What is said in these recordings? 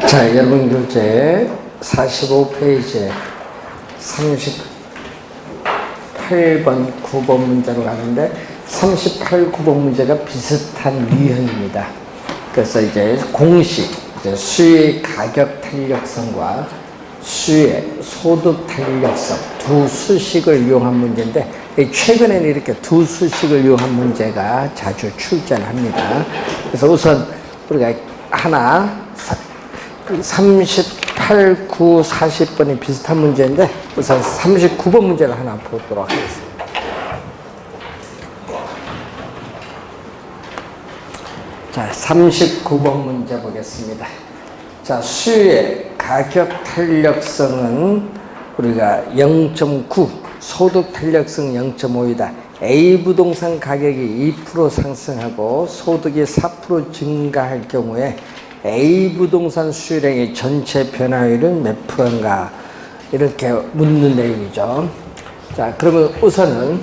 자, 여러분 교재 45페이지에 38번, 9번 문제로 가는데 38, 9번 문제가 비슷한 유형입니다. 그래서 이제 공식, 수의 가격 탄력성과 수의 소득 탄력성 두 수식을 이용한 문제인데 최근에는 이렇게 두 수식을 이용한 문제가 자주 출전합니다. 그래서 우선 우리가 하나 38, 9, 40번이 비슷한 문제인데 우선 39번 문제를 하나 보도록 하겠습니다. 자, 39번 문제 보겠습니다. 자, 수의 가격 탄력성은 우리가 0.9, 소득 탄력성 0.5이다. A 부동산 가격이 2% 상승하고 소득이 4% 증가할 경우에 A 부동산 수요량의 전체 변화율은 몇 프로인가? 이렇게 묻는 내용이죠. 자, 그러면 우선은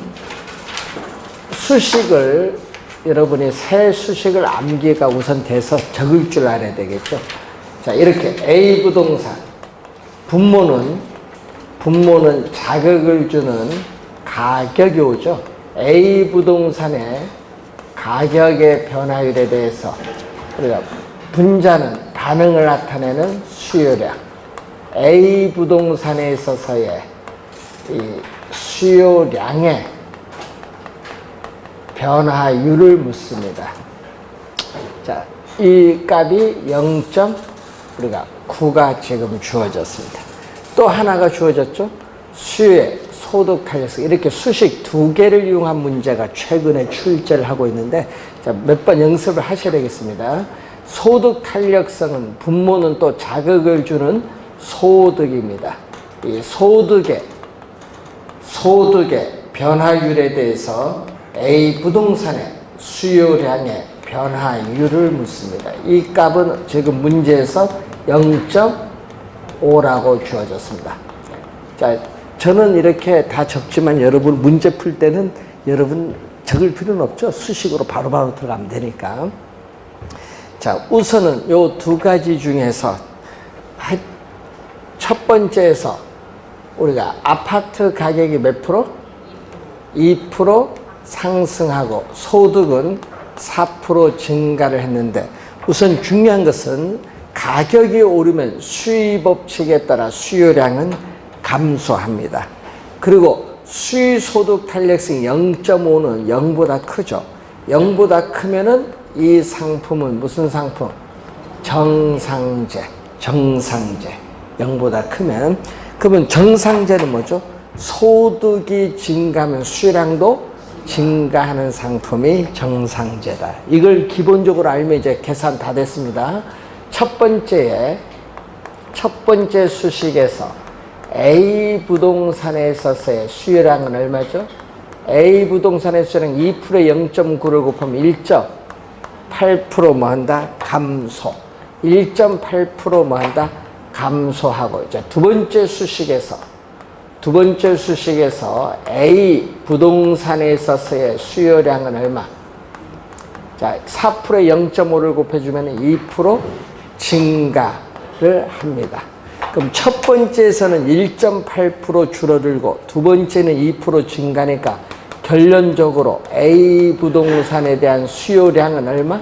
수식을 여러분이 새 수식을 암기가 우선 돼서 적을 줄 알아야 되겠죠. 자, 이렇게 A 부동산 분모는 자극을 주는 가격이 오죠. A 부동산의 가격의 변화율에 대해서 우리가 분자는 반응을 나타내는 수요량, A 부동산에 있어서의 이 수요량의 변화율을 묻습니다. 자, 이 값이 0.9가 지금 주어졌습니다. 또 하나가 주어졌죠. 수의 소득 탄력성. 이렇게 수식 두 개를 이용한 문제가 최근에 출제를 하고 있는데, 자, 몇 번 연습을 하셔야 되겠습니다. 소득 탄력성은 분모는 또 자극을 주는 소득입니다. 이 소득의 변화율에 대해서 A 부동산의 수요량의 변화율을 묻습니다. 이 값은 지금 문제에서 0.5라고 주어졌습니다. 자, 저는 이렇게 다 적지만 여러분 문제 풀 때는 여러분 적을 필요는 없죠. 수식으로 바로바로 들어가면 되니까. 자, 우선은 요 두 가지 중에서 첫 번째에서 우리가 아파트 가격이 몇 프로? 2% 상승하고 소득은 4% 증가를 했는데 우선 중요한 것은 가격이 오르면 수의 법칙에 따라 수요량은 감소합니다. 그리고 수의 소득 탄력성 0.5는 0보다 크죠. 0보다 크면은 이 상품은 무슨 상품? 정상제. 0보다 크면. 그러면 정상제는 뭐죠? 소득이 증가하면 수요량도 증가하는 상품이 정상제다. 이걸 기본적으로 알면 이제 계산 다 됐습니다. 첫 번째 수식에서 A 부동산에 있어서의 수요량은 얼마죠? A 부동산의 수요량 2%에 0.9를 곱하면 1.8% 뭐 한다? 감소. 1.8% 뭐 한다? 감소하고 이제 두 번째 수식에서 A 부동산에 있어서의 수요량은 얼마? 자, 4%에 0.5를 곱해주면 2% 증가를 합니다. 그럼 첫 번째에서는 1.8% 줄어들고 두 번째는 2% 증가니까 결론적으로 A 부동산에 대한 수요량은 얼마?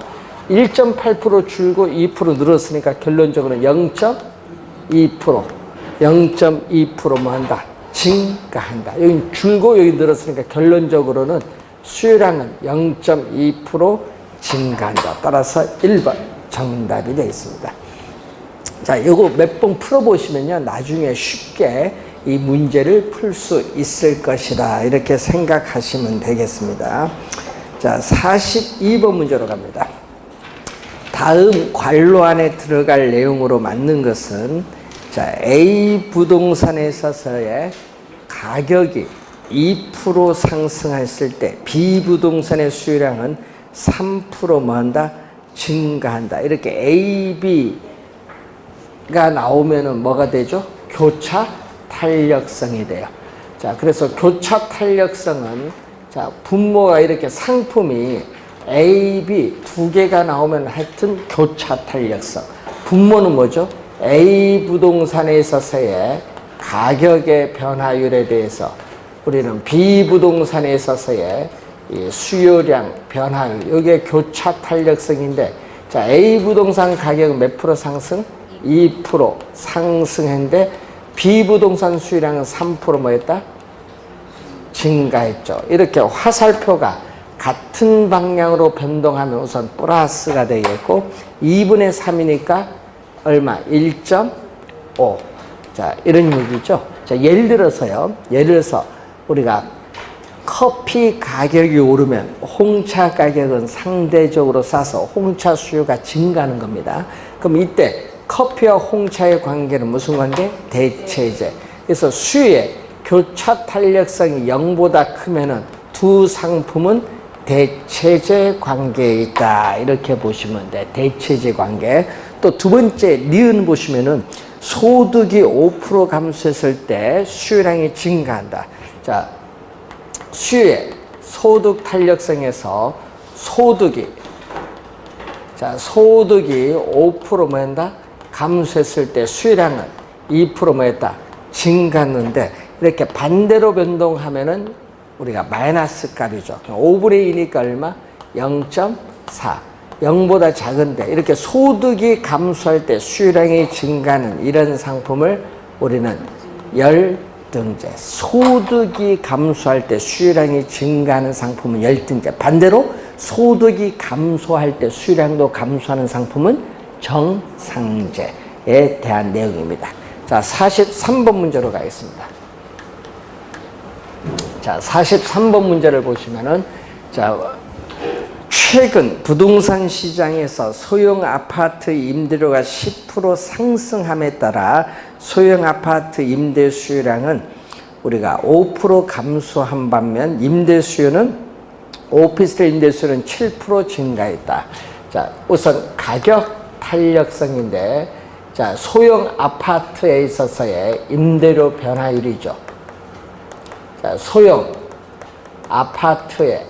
1.8% 줄고 2% 늘었으니까 결론적으로 0.2% 뭐 한다? 증가한다. 여기 줄고 여기 늘었으니까 결론적으로는 수요량은 0.2% 증가한다. 따라서 1번 정답이 되어 있습니다. 자, 요거 몇 번 풀어보시면요. 나중에 쉽게 이 문제를 풀 수 있을 것이다. 이렇게 생각하시면 되겠습니다. 자, 42번 문제로 갑니다. 다음 괄호 안에 들어갈 내용으로 맞는 것은 자, A 부동산에 있어서의 가격이 2% 상승했을 때 B 부동산의 수요량은 3% 뭐 한다? 증가한다. 이렇게 A, B가 나오면은 뭐가 되죠? 교차 탄력성이 돼요. 자, 그래서 교차 탄력성은 자, 분모가 이렇게 상품이 A, B 두 개가 나오면 하여튼 교차 탄력성. 분모는 뭐죠? A 부동산에 있어서의 가격의 변화율에 대해서 우리는 B 부동산에 있어서의 이 수요량 변화율, 이게 교차 탄력성인데, 자, A 부동산 가격은 몇 프로 상승? 2% 상승했는데 B 부동산 수요량은 3% 뭐였다? 증가했죠. 이렇게 화살표가 같은 방향으로 변동하면 우선 플러스가 되겠고, 2분의 3이니까 얼마? 1.5. 자, 이런 얘기죠. 자, 예를 들어서요. 예를 들어서 우리가 커피 가격이 오르면 홍차 가격은 상대적으로 싸서 홍차 수요가 증가하는 겁니다. 그럼 이때 커피와 홍차의 관계는 무슨 관계? 대체제. 그래서 수요의 교차 탄력성이 0보다 크면은 두 상품은 대체제 관계에 있다. 이렇게 보시면 돼. 대체제 관계. 또 두 번째 니은 보시면은 소득이 5% 감소했을 때 수요량이 증가한다. 자, 수요의 소득 탄력성에서 소득이 5% 뭐한다? 감소했을 때 수요량은 2% 뭐했다? 증가했는데, 이렇게 반대로 변동하면은 우리가 마이너스 값이죠. 5분의 2니까 얼마? 0.4. 0보다 작은데, 이렇게 소득이 감소할 때 수요량이 증가하는 이런 상품을 우리는 열등제. 소득이 감소할 때 수요량이 증가하는 상품은 열등제. 반대로 소득이 감소할 때 수요량도 감소하는 상품은 정상제에 대한 내용입니다. 자, 43번 문제로 가겠습니다. 자, 43번 문제를 보시면은, 자, 최근 부동산 시장에서 소형 아파트 임대료가 10% 상승함에 따라 소형 아파트 임대 수요량은 우리가 5% 감소한 반면 임대 수요는 오피스텔 임대 수요는 7% 증가했다. 자, 우선 가격 탄력성인데, 자, 소형 아파트에 있어서의 임대료 변화율이죠. 자, 소형 아파트의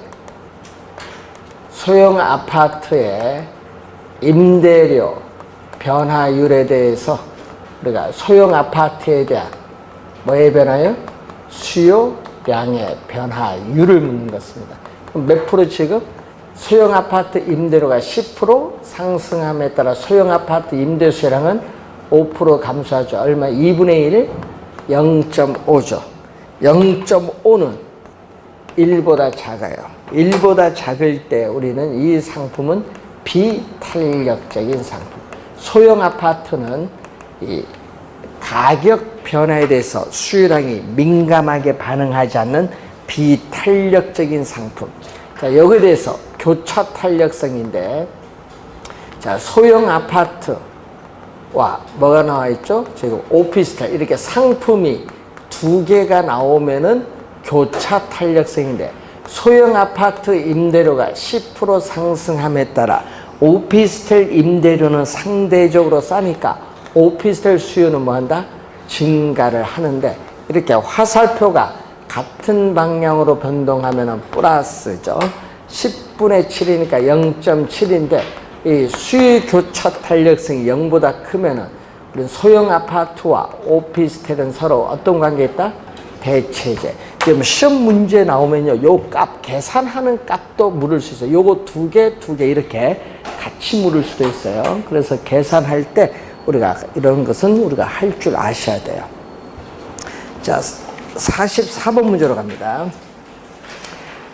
임대료 변화율에 대해서 우리가 소형 아파트에 대한 뭐의 변화요? 수요량의 변화율을 묻는 것입니다. 그럼 몇 프로 지금? 소형 아파트 임대료가 10% 상승함에 따라 소형 아파트 임대 수요량은 5% 감소하죠. 얼마? 2분의 1? 0.5죠. 0.5는 1보다 작아요. 1보다 작을 때 우리는 이 상품은 비탄력적인 상품. 소형 아파트는 이 가격 변화에 대해서 수요량이 민감하게 반응하지 않는 비탄력적인 상품. 자, 여기에 대해서 교차 탄력성인데, 자, 소형 아파트와 뭐가 나와 있죠? 지금 오피스텔, 이렇게 상품이 두 개가 나오면은 교차 탄력성인데, 소형 아파트 임대료가 10% 상승함에 따라 오피스텔 임대료는 상대적으로 싸니까 오피스텔 수요는 뭐한다? 증가를 하는데, 이렇게 화살표가 같은 방향으로 변동하면 플러스죠. 10분의 7이니까 0.7인데 이 수요 교차 탄력성이 0보다 크면은 우리 소형 아파트와 오피스텔은 서로 어떤 관계에 있다? 대체제. 그럼 시험 문제 나오면요, 요 값 계산하는 값도 물을 수 있어요. 요거 두 개 이렇게 같이 물을 수도 있어요. 그래서 계산할 때 우리가 이런 것은 우리가 할 줄 아셔야 돼요. 자, 44번 문제로 갑니다.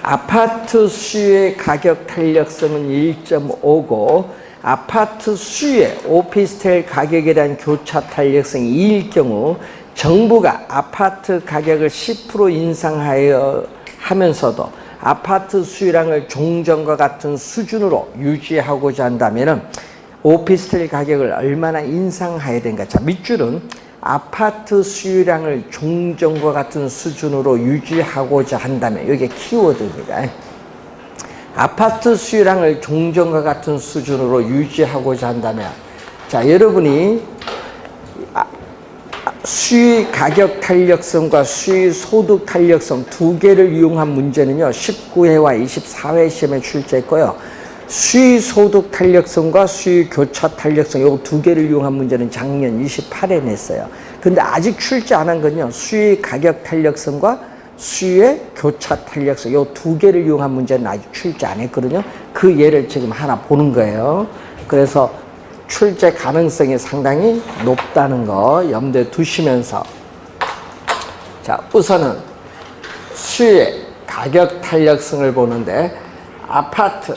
아파트 수요의 가격 탄력성은 1.5고 아파트 수요의 오피스텔 가격에 대한 교차 탄력성이 2일 경우 정부가 아파트 가격을 10% 인상하여 하면서도 아파트 수요량을 종전과 같은 수준으로 유지하고자 한다면 오피스텔 가격을 얼마나 인상해야 되는가. 자, 밑줄은 아파트 수요량을 종전과 같은 수준으로 유지하고자 한다면, 이게 키워드입니다. 아파트 수요량을 종전과 같은 수준으로 유지하고자 한다면, 자, 여러분이 수요 가격 탄력성과 수요 소득 탄력성 두 개를 이용한 문제는요, 19회와 24회 시험에 출제했고요. 수의 소득 탄력성과 수의 교차 탄력성 요 두 개를 이용한 문제는 작년 28회 냈어요. 근데 아직 출제 안 한 건요. 수의 가격 탄력성과 수의 교차 탄력성 요 두 개를 이용한 문제는 아직 출제 안 했거든요. 그 예를 지금 하나 보는 거예요. 그래서 출제 가능성이 상당히 높다는 거 염두에 두시면서 자, 우선은 수의 가격 탄력성을 보는데 아파트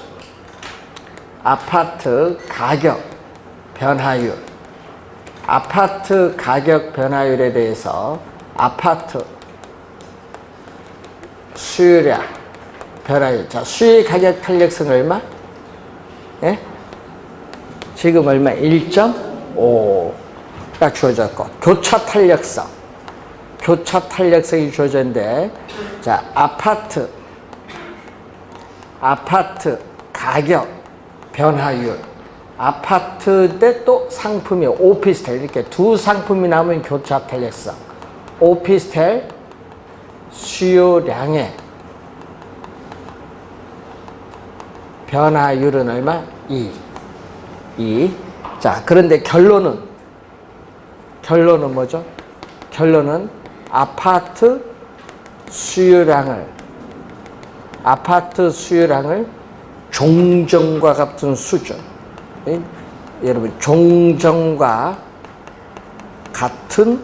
가격 변화율 아파트 가격 변화율에 대해서 아파트 수요량 변화율. 자, 수의 가격 탄력성 얼마? 예? 지금 얼마? 1.5가 주어졌고 교차 탄력성이 주어졌는데 자, 아파트 가격 변화율 아파트 때 또 상품이 오피스텔 이렇게 두 상품이 나오면 교차 탄력성 오피스텔 수요량의 변화율은 얼마? 2. 자, 그런데 결론은 뭐죠? 결론은 아파트 수요량을 종전과 같은 수준. 여러분, 종전과 같은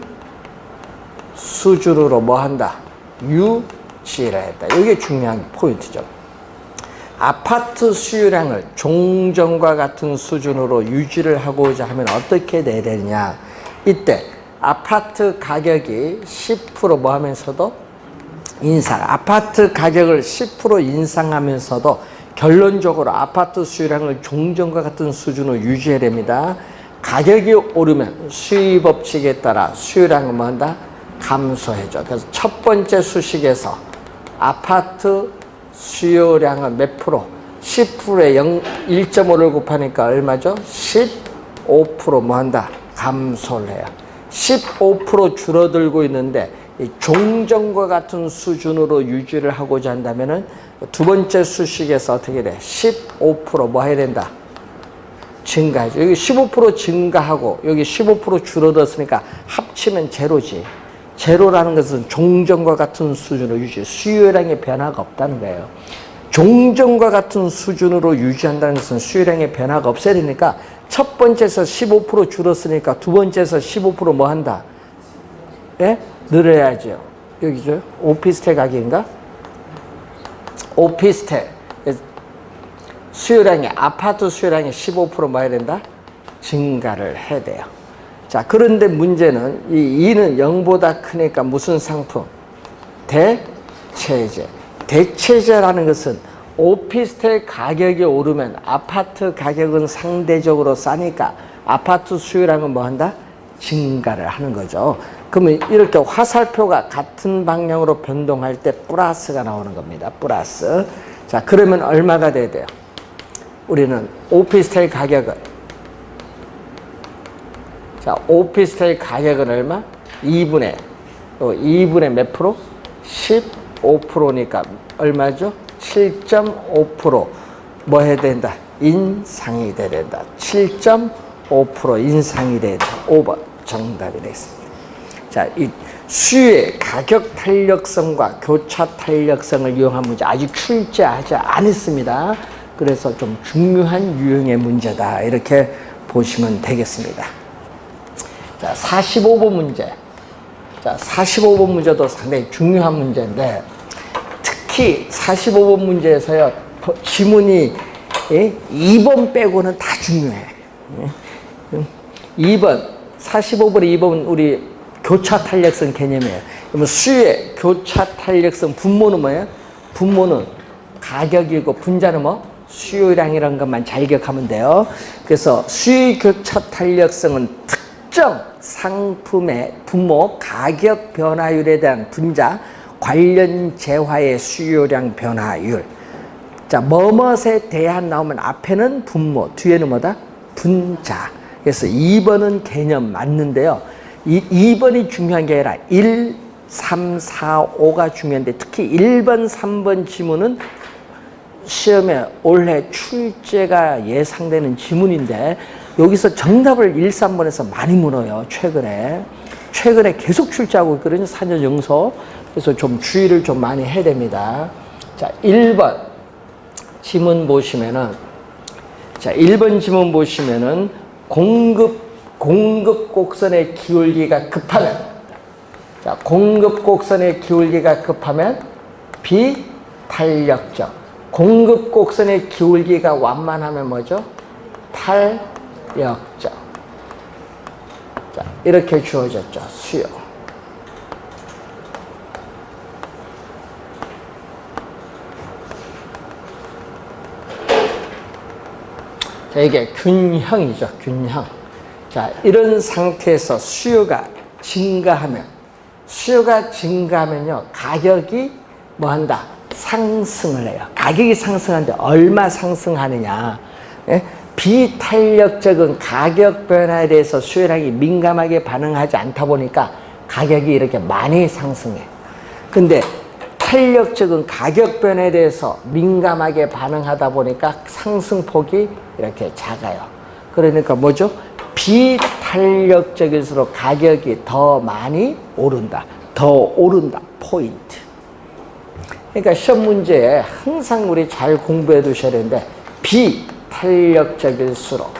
수준으로 뭐 한다? 유지를 했다. 이게 중요한 포인트죠. 아파트 수요량을 종전과 같은 수준으로 유지를 하고자 하면 어떻게 돼야 되느냐. 이때 아파트 가격이 10% 뭐 하면서도 아파트 가격을 10% 인상하면서도 결론적으로 아파트 수요량을 종전과 같은 수준으로 유지해야 됩니다. 가격이 오르면 수의 법칙에 따라 수요량은 뭐 한다? 감소해줘. 그래서 첫 번째 수식에서 아파트 수요량은 몇 프로? 10%에 1.5를 곱하니까 얼마죠? 15% 뭐 한다? 감소를 해요. 15% 줄어들고 있는데 이 종전과 같은 수준으로 유지를 하고자 한다면은 두 번째 수식에서 어떻게 돼? 15% 뭐 해야 된다? 증가하죠. 여기 15% 증가하고 여기 15% 줄어들었으니까 합치면 제로지. 제로라는 것은 종전과 같은 수준으로 유지, 수요량의 변화가 없다는 거예요. 종전과 같은 수준으로 유지한다는 것은 수요량의 변화가 없어야 되니까 첫 번째에서 15% 줄었으니까 두 번째에서 15% 뭐 한다? 예? 늘어야죠. 여기죠. 오피스텔 가격인가? 오피스텔 수요량이 아파트 수요량이 15% 뭐 해야 된다? 증가를 해야 돼요. 자, 그런데 문제는 이 2는 0보다 크니까 무슨 상품? 대체제. 대체제라는 것은 오피스텔 가격이 오르면 아파트 가격은 상대적으로 싸니까 아파트 수요량은 뭐 한다? 증가를 하는 거죠. 그러면 이렇게 화살표가 같은 방향으로 변동할 때 플러스가 나오는 겁니다. 플러스. 자, 그러면 얼마가 돼야 돼요? 우리는 오피스텔 가격은 자, 오피스텔 가격은 얼마? 2분의 몇 프로? 15%니까 얼마죠? 7.5% 뭐 해야 된다? 인상이 돼야 된다. 7.5% 인상이 돼야 된다. 5번 정답이 되겠습니다. 자, 이 수의 가격 탄력성과 교차 탄력성을 이용한 문제 아직 출제하지 않았습니다. 그래서 좀 중요한 유형의 문제다. 이렇게 보시면 되겠습니다. 자, 45번 문제. 자, 45번 문제도 상당히 중요한 문제인데, 특히 45번 문제에서요, 지문이 2번 빼고는 다 중요해. 2번, 45번에 2번 우리 교차 탄력성 개념이에요. 그러면 수의 교차 탄력성 분모는 뭐예요? 분모는 가격이고 분자는 뭐? 수요량이라는 것만 잘 기억하면 돼요. 그래서 수의 교차 탄력성은 특정 상품의 분모 가격 변화율에 대한 분자 관련 재화의 수요량 변화율. 자, 뭐뭇에 대한 나오면 앞에는 분모, 뒤에는 뭐다? 분자. 그래서 2번은 개념 맞는데요. 2번이 중요한 게 아니라 1, 3, 4, 5가 중요한데 특히 1번, 3번 지문은 시험에 올해 출제가 예상되는 지문인데 여기서 정답을 1, 3번에서 많이 물어요. 최근에 계속 출제하고 있거든요. 4년 연속. 그래서 좀 주의를 좀 많이 해야 됩니다. 자, 1번 지문 보시면은, 자, 1번 지문 보시면은 공급 곡선의 기울기가 급하면, 자, 공급 곡선의 기울기가 급하면 비탄력적. 공급 곡선의 기울기가 완만하면 뭐죠? 탄력적. 자, 이렇게 주어졌죠. 수요. 자, 이게 균형이죠. 균형. 자, 이런 상태에서 수요가 증가하면요, 가격이 뭐 한다? 상승을 해요. 가격이 상승하는데 얼마 상승하느냐? 예? 비탄력적인 가격 변화에 대해서 수요량이 민감하게 반응하지 않다 보니까 가격이 이렇게 많이 상승해. 근데 탄력적인 가격 변화에 대해서 민감하게 반응하다 보니까 상승폭이 이렇게 작아요. 그러니까 뭐죠? 비탄력적일수록 가격이 더 많이 오른다. 더 오른다. 포인트. 그러니까 시험 문제에 항상 우리 잘 공부해 두셔야 되는데, 비탄력적일수록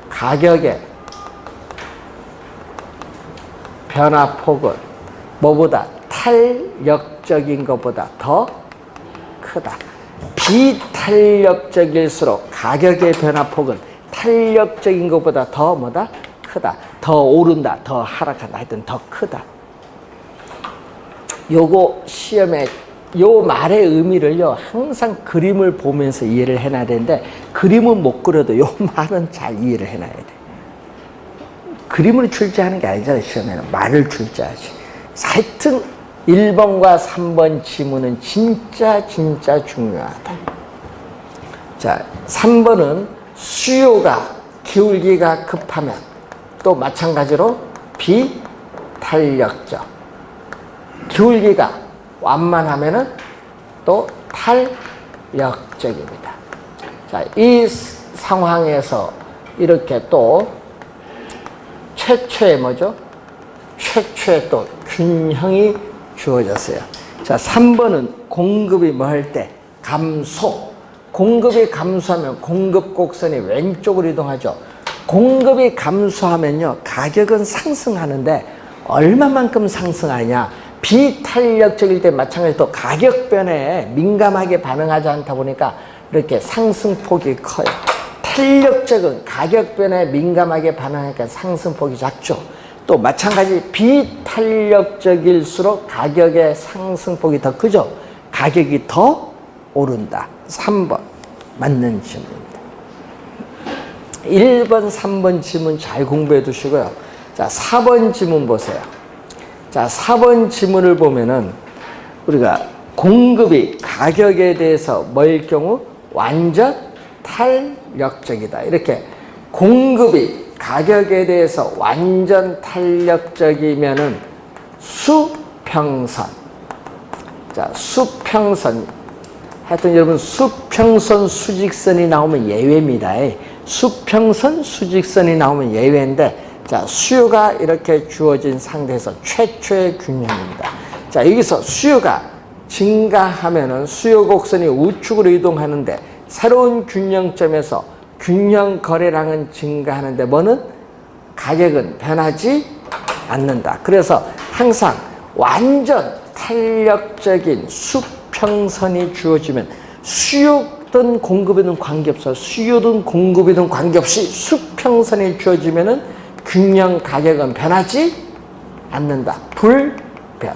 가격의 변화폭은 뭐보다? 탄력적인 것보다 더 크다. 비탄력적일수록 가격의 변화폭은 탄력적인 것보다 더 뭐다? 크다. 더 오른다. 더 하락한다. 하여튼 더 크다. 요거 시험에 요 말의 의미를요, 항상 그림을 보면서 이해를 해놔야 되는데, 그림은 못 그려도 요 말은 잘 이해를 해놔야 돼. 그림을 출제하는 게 아니잖아요. 시험에는 말을 출제하지. 하여튼 1번과 3번 지문은 진짜 중요하다. 자, 3번은 수요가 기울기가 급하면 또 마찬가지로 비탄력적. 기울기가 완만하면은 또 탄력적입니다. 자, 이 상황에서 이렇게 또 최초의 뭐죠? 최초의 또 균형이 주어졌어요. 자, 3번은 공급이 뭐 할 때? 감소. 공급이 감소하면 공급 곡선이 왼쪽으로 이동하죠. 공급이 감소하면요, 가격은 상승하는데 얼마만큼 상승하냐? 비탄력적일 때 마찬가지로 가격 변화에 민감하게 반응하지 않다 보니까 이렇게 상승폭이 커요. 탄력적인 가격 변화에 민감하게 반응하니까 상승폭이 작죠. 또 마찬가지 비탄력적일수록 가격의 상승폭이 더 크죠. 가격이 더 오른다. 3번 맞는 질문입니다. 1번, 3번 지문 잘 공부해 두시고요. 자, 4번 지문 보세요. 자, 4번 지문을 보면은 우리가 공급이 가격에 대해서 뭐일 경우? 완전 탄력적이다. 이렇게 공급이 가격에 대해서 완전 탄력적이면은 수평선. 자, 수평선. 하여튼 여러분, 수평선, 수직선이 나오면 예외입니다. 수평선, 수직선이 나오면 예외인데, 자, 수요가 이렇게 주어진 상태에서 최초의 균형입니다. 자, 여기서 수요가 증가하면은 수요 곡선이 우측으로 이동하는데, 새로운 균형점에서 균형 거래량은 증가하는데 뭐는? 가격은 변하지 않는다. 그래서 항상 완전 탄력적인 수평선이 주어지면 수요든 공급이든 관계없어. 수요든 공급이든 관계없이 수평선이 주어지면은 균형 가격은 변하지 않는다. 불변.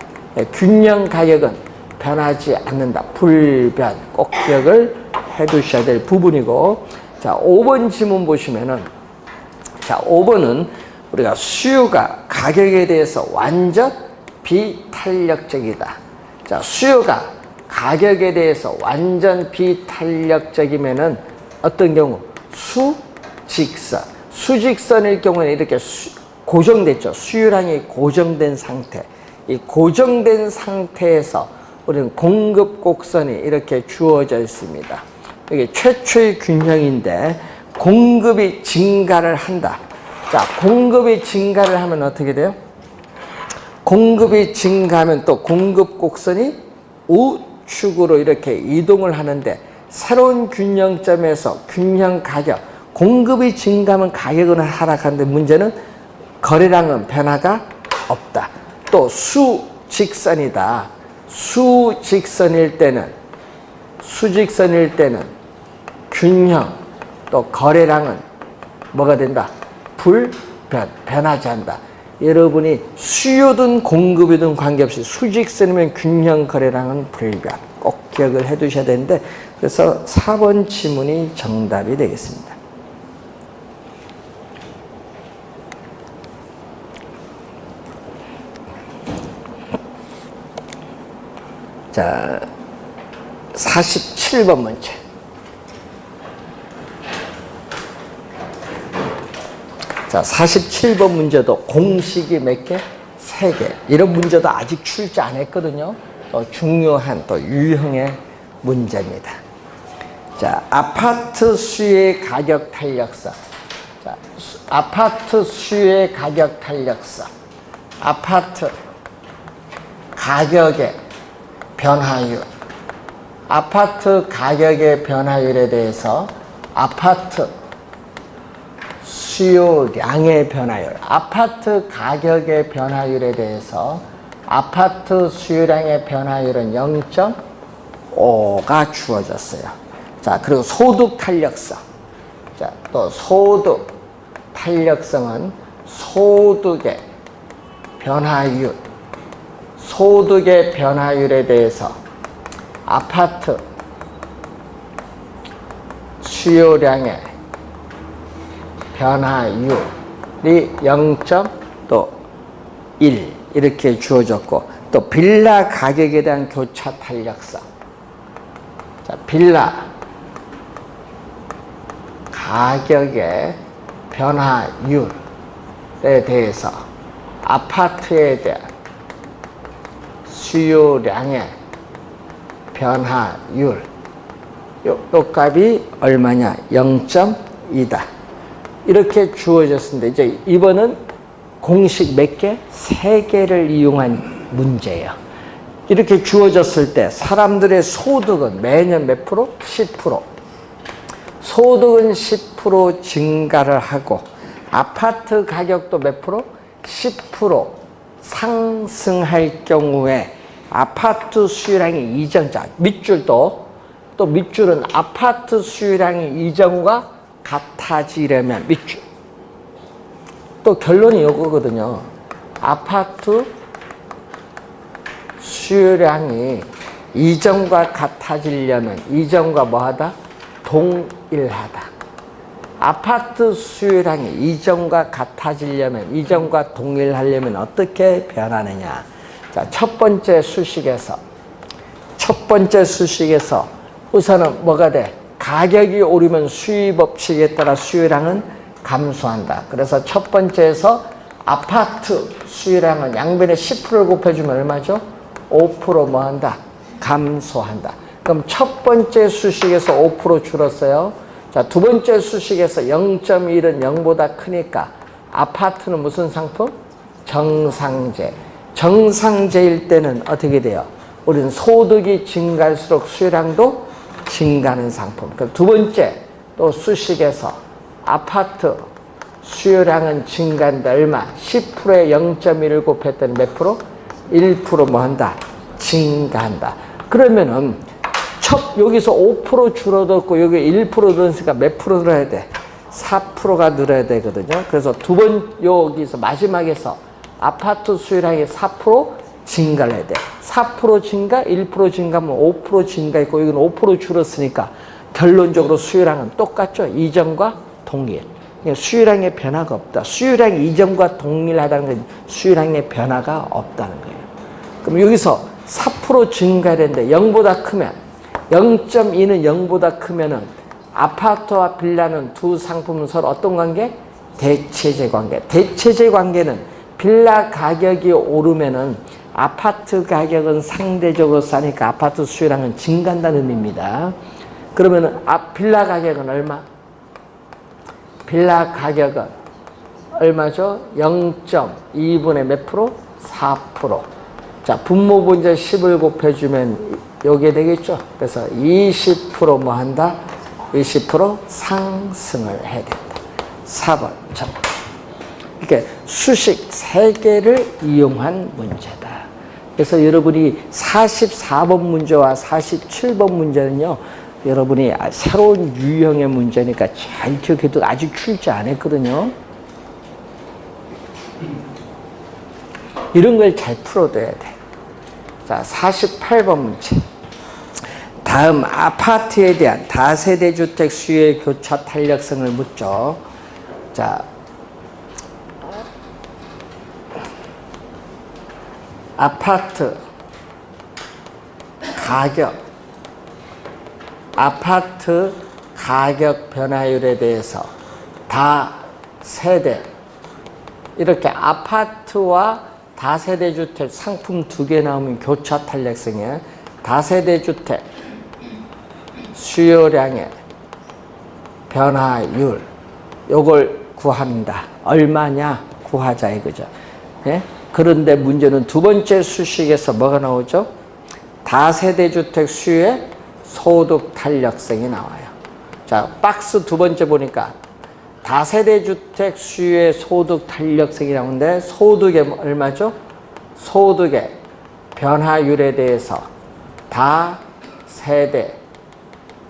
균형 가격은 변하지 않는다. 불변. 꼭 기억을 해 두셔야 될 부분이고. 자, 5번 지문 보시면은, 자, 5번은 우리가 수요가 가격에 대해서 완전 비탄력적이다. 자, 수요가 가격에 대해서 완전 비탄력적이면은 어떤 경우? 수직선. 수직선일 경우에는 이렇게 고정됐죠. 수요량이 고정된 상태. 이 고정된 상태에서 우리는 공급 곡선이 이렇게 주어져 있습니다. 이게 최초의 균형인데 공급이 증가를 한다. 자, 공급이 증가를 하면 어떻게 돼요? 공급이 증가하면 또 공급 곡선이 우측으로 이렇게 이동을 하는데 새로운 균형점에서 균형 가격, 공급이 증가하면 가격은 하락하는데 문제는 거래량은 변화가 없다. 또 수직선이다. 수직선일 때는 균형, 또 거래량은 뭐가 된다? 변하지 않는다. 여러분이 수요든 공급이든 관계없이 수직선이면 균형, 거래량은 불변. 꼭 기억을 해 두셔야 되는데, 그래서 4번 지문이 정답이 되겠습니다. 자, 47번 문제. 자, 47번 문제도 공식이 몇 개? 3개. 이런 문제도 아직 출제 안 했거든요. 또 중요한 또 유형의 문제입니다. 자, 아파트 수요의 가격 탄력성. 자, 아파트 수요의 가격 탄력성. 아파트 가격의 변화율. 아파트 가격의 변화율에 대해서 아파트 수요량의 변화율, 아파트 가격의 변화율에 대해서 아파트 수요량의 변화율은 0.5가 주어졌어요. 자, 그리고 소득 탄력성. 자, 또 소득 탄력성은 소득의 변화율, 소득의 변화율에 대해서 아파트 수요량의 변화율이 0.1 이렇게 주어졌고, 또 빌라 가격에 대한 교차 탄력성. 자, 빌라 가격의 변화율에 대해서 아파트에 대한 수요량의 변화율, 요 값이 얼마냐? 0.2다. 이렇게 주어졌습니다. 이제 이번은 공식 몇 개? 3개를 이용한 문제예요. 이렇게 주어졌을 때 사람들의 소득은 매년 몇 프로? 10%. 소득은 10% 증가를 하고 아파트 가격도 몇 프로? 10% 상승할 경우에 아파트 수요량이 이전자, 밑줄도 또 밑줄은 아파트 수요량이 이전과 같아지려면 밑줄. 또 결론이 이거거든요. 아파트 수요량이 이전과 같아지려면 이전과 뭐하다? 동일하다. 아파트 수요량이 이전과 같아지려면 이전과 동일하려면 어떻게 변하느냐? 자, 첫 번째 수식에서 우선은 뭐가 돼? 가격이 오르면 수요 법칙에 따라 수요량은 감소한다. 그래서 첫 번째에서 아파트 수요량은 양변에 10%를 곱해주면 얼마죠? 5% 뭐한다? 감소한다. 그럼 첫 번째 수식에서 5% 줄었어요. 자, 두 번째 수식에서 0.1은 0보다 크니까 아파트는 무슨 상품? 정상제. 정상제일 때는 어떻게 돼요? 우리는 소득이 증가할수록 수요량도 증가하는 상품. 그럼 두 번째 또 수식에서 아파트 수요량은 증가한다. 얼마? 10%에 0.1을 곱했더니 몇 프로? 1% 뭐 한다? 증가한다. 그러면은 여기서 5% 줄어들고 여기 1% 늘었으니까 몇 프로 늘어야 돼? 4%가 늘어야 되거든요. 그래서 여기서 마지막에서 아파트 수요량이 4% 증가를 해야 돼. 4% 증가, 1% 증가하면 5% 증가했고 여기는 5% 줄었으니까 결론적으로 수요량은 똑같죠. 이전과 동일. 수요량의 변화가 없다. 수요량이 이전과 동일하다는 건 수요량의 변화가 없다는 거예요. 그럼 여기서 4% 증가했는데 0보다 크면 0.2는 0보다 크면은 아파트와 빌라는 두 상품은 서로 어떤 관계? 대체제 관계. 대체제 관계는 빌라 가격이 오르면은 아파트 가격은 상대적으로 싸니까 아파트 수요량은 증가한다는 의미입니다. 그러면은 빌라 가격은 얼마? 빌라 가격은 얼마죠? 0.2분의 몇 프로? 4%. 자, 분모분자 10을 곱해주면 요게 되겠죠? 그래서 20% 뭐 한다? 20% 상승을 해야 된다. 4번. 자, 이렇게 수식 3개를 이용한 문제다. 그래서 여러분이 44번 문제와 47번 문제는요, 여러분이 새로운 유형의 문제니까 잘 기억해도 아직 출제 안 했거든요. 이런 걸 잘 풀어둬야 돼. 자, 48번 문제. 다음 아파트에 대한 다세대 주택 수요의 교차 탄력성을 묻죠. 자, 아파트 가격 변화율에 대해서 다세대, 이렇게 아파트와 다세대 주택 상품 2개 나오면 교차 탄력성이에요. 다세대 주택 수요량의 변화율, 요걸 구한다. 얼마냐? 구하자 이거죠. 예? 그런데 문제는 두 번째 수식에서 뭐가 나오죠? 다세대 주택 수요의 소득 탄력성이 나와요. 자, 박스 두 번째 보니까 다세대 주택 수요의 소득 탄력성이 나오는데 소득의 얼마죠? 소득의 변화율에 대해서 다세대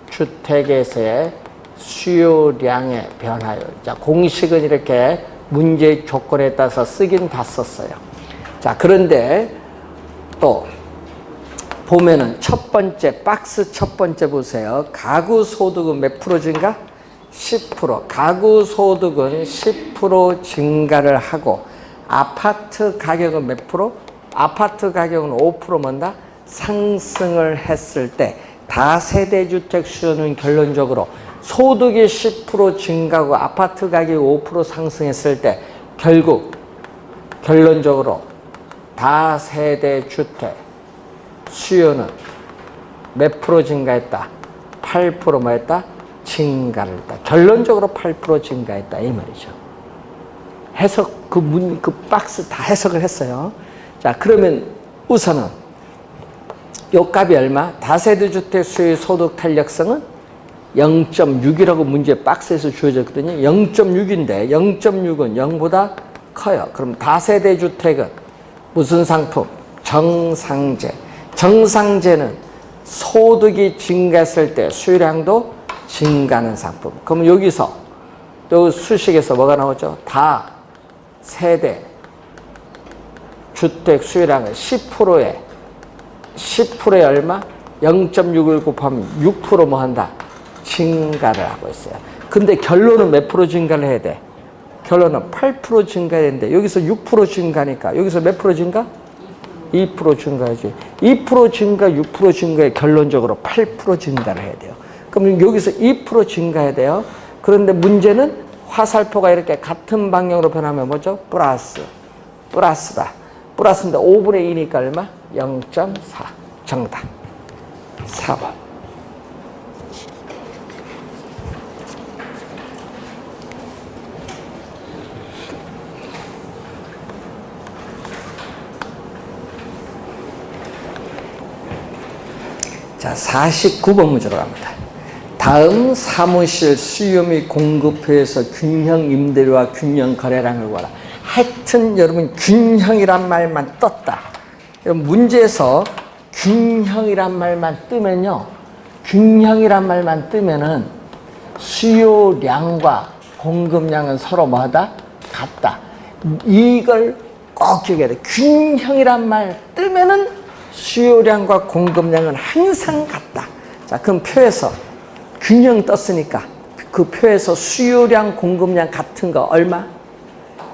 주택에서의 수요량의 변화율. 자, 공식은 이렇게 문제 조건에 따라서 쓰긴 다 썼어요. 자, 그런데 또 보면은 첫 번째, 박스 첫 번째 보세요. 가구 소득은 몇 프로 증가? 10%. 가구 소득은 10% 증가를 하고 아파트 가격은 몇 프로? 아파트 가격은 5% 뭔다? 상승을 했을 때 다세대 주택 수요는 결론적으로 소득이 10% 증가하고 아파트 가격이 5% 상승했을 때 결국 결론적으로 다세대 주택 수요는 몇 프로 증가했다? 8% 뭐 했다? 증가를 했다. 결론적으로 8% 증가했다 이 말이죠. 해석 그 박스 다 해석을 했어요. 자, 그러면 우선은 요 값이 얼마? 다세대 주택 수요의 소득 탄력성은 0.6이라고 문제 박스에서 주어졌거든요. 0.6인데 0.6은 0보다 커요. 그럼 다세대 주택은 무슨 상품? 정상재. 정상재는 소득이 증가했을 때 수요량도 증가하는 상품. 그럼 여기서 또 수식에서 뭐가 나오죠? 다세대 주택 수요량은 10%에 얼마? 0.6을 곱하면 6% 뭐 한다? 증가를 하고 있어요. 근데 결론은 몇 프로 증가를 해야 돼? 결론은 8% 증가해야 되는데 여기서 6% 증가니까 여기서 몇 프로 증가? 2% 증가하지. 2% 증가, 6% 증가에 결론적으로 8% 증가를 해야 돼요. 그럼 여기서 2% 증가해야 돼요. 그런데 문제는 화살표가 이렇게 같은 방향으로 변하면 뭐죠? 플러스다. 플러스인데 5분의 2니까 얼마? 0.4. 정답. 4번. 자, 49번 문제로 갑니다. 다음 사무실 수요 및 공급표에서 균형 임대료와 균형 거래량을 구하라. 하여튼 여러분 균형이란 말만 떴다. 문제에서 균형이란 말만 뜨면요. 균형이란 말만 뜨면은 수요량과 공급량은 서로 뭐하다? 같다. 이걸 꼭 기억해야 돼. 균형이란 말 뜨면은 수요량과 공급량은 항상 같다. 자, 그럼 표에서 균형 떴으니까 그 표에서 수요량, 공급량 같은 거 얼마?